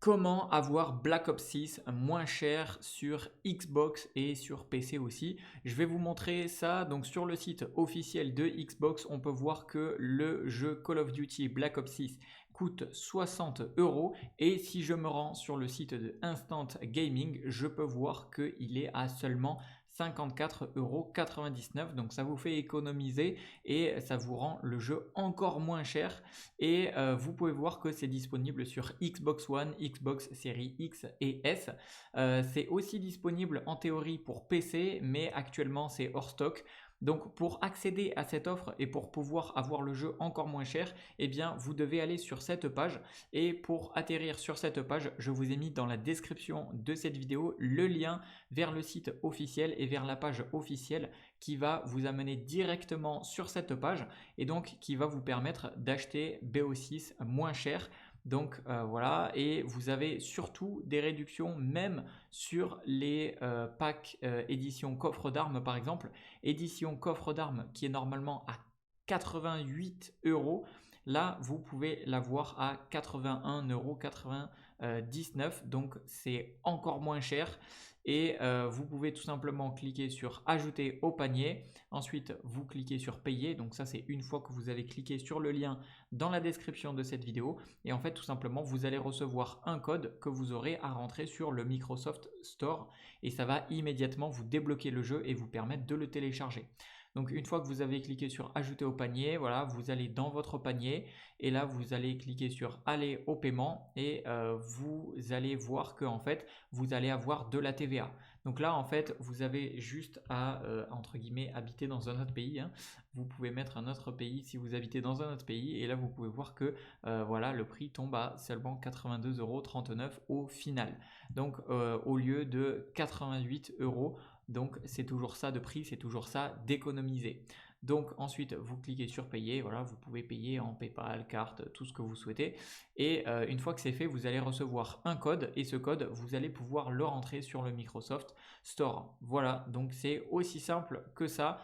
Comment avoir Black Ops 6 moins cher sur Xbox et sur PC aussi? Je vais vous montrer ça. Donc sur le site officiel de Xbox, on peut voir que le jeu Call of Duty Black Ops 6 coûte 60 euros. Et si je me rends sur le site de Instant Gaming, je peux voir qu'il est à seulement 54,99 €. Donc ça vous fait économiser et ça vous rend le jeu encore moins cher. Et vous pouvez voir que c'est disponible sur Xbox One, Xbox Series X et S. C'est aussi disponible en théorie pour PC, mais actuellement c'est hors stock. Donc pour accéder à cette offre et pour pouvoir avoir le jeu encore moins cher, eh bien vous devez aller sur cette page. Et pour atterrir sur cette page, je vous ai mis dans la description de cette vidéo le lien vers le site officiel et vers la page officielle qui va vous amener directement sur cette page et donc qui va vous permettre d'acheter BO6 moins cher. Donc voilà, et vous avez surtout des réductions même sur les packs édition coffre d'armes par exemple. Édition coffre d'armes qui est normalement à 88 euros. Là, vous pouvez l'avoir à 81,99 €. Donc, c'est encore moins cher. Et vous pouvez tout simplement cliquer sur ajouter au panier. Ensuite, vous cliquez sur payer. Donc ça, c'est une fois que vous avez cliqué sur le lien dans la description de cette vidéo. Et en fait, tout simplement, vous allez recevoir un code que vous aurez à rentrer sur le Microsoft Store. Et ça va immédiatement vous débloquer le jeu et vous permettre de le télécharger. Donc une fois que vous avez cliqué sur ajouter au panier, voilà, vous allez dans votre panier et là vous allez cliquer sur aller au paiement et vous allez voir que en fait vous allez avoir de la TVA. Donc là en fait vous avez juste à entre guillemets habiter dans un autre pays, hein. Vous pouvez mettre un autre pays si vous habitez dans un autre pays et là vous pouvez voir que voilà, le prix tombe à seulement 82,39 € au final. Donc au lieu de 88 euros. Donc c'est toujours ça de prix, c'est toujours ça d'économiser. Donc ensuite vous cliquez sur payer, voilà, vous pouvez payer en PayPal, carte, tout ce que vous souhaitez. Et une fois que c'est fait, vous allez recevoir un code et ce code, vous allez pouvoir le rentrer sur le Microsoft Store. Voilà, donc c'est aussi simple que ça.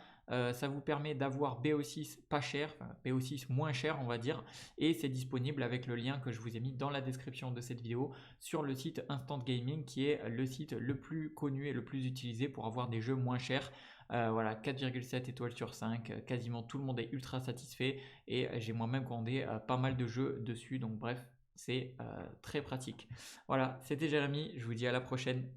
Ça vous permet d'avoir BO6 pas cher, enfin, BO6 moins cher on va dire, et c'est disponible avec le lien que je vous ai mis dans la description de cette vidéo sur le site Instant Gaming qui est le site le plus connu et le plus utilisé pour avoir des jeux moins chers. Voilà, 4,7 étoiles sur 5, quasiment tout le monde est ultra satisfait et j'ai moi-même commandé pas mal de jeux dessus, donc bref, c'est très pratique. Voilà, c'était Jérémy, je vous dis à la prochaine.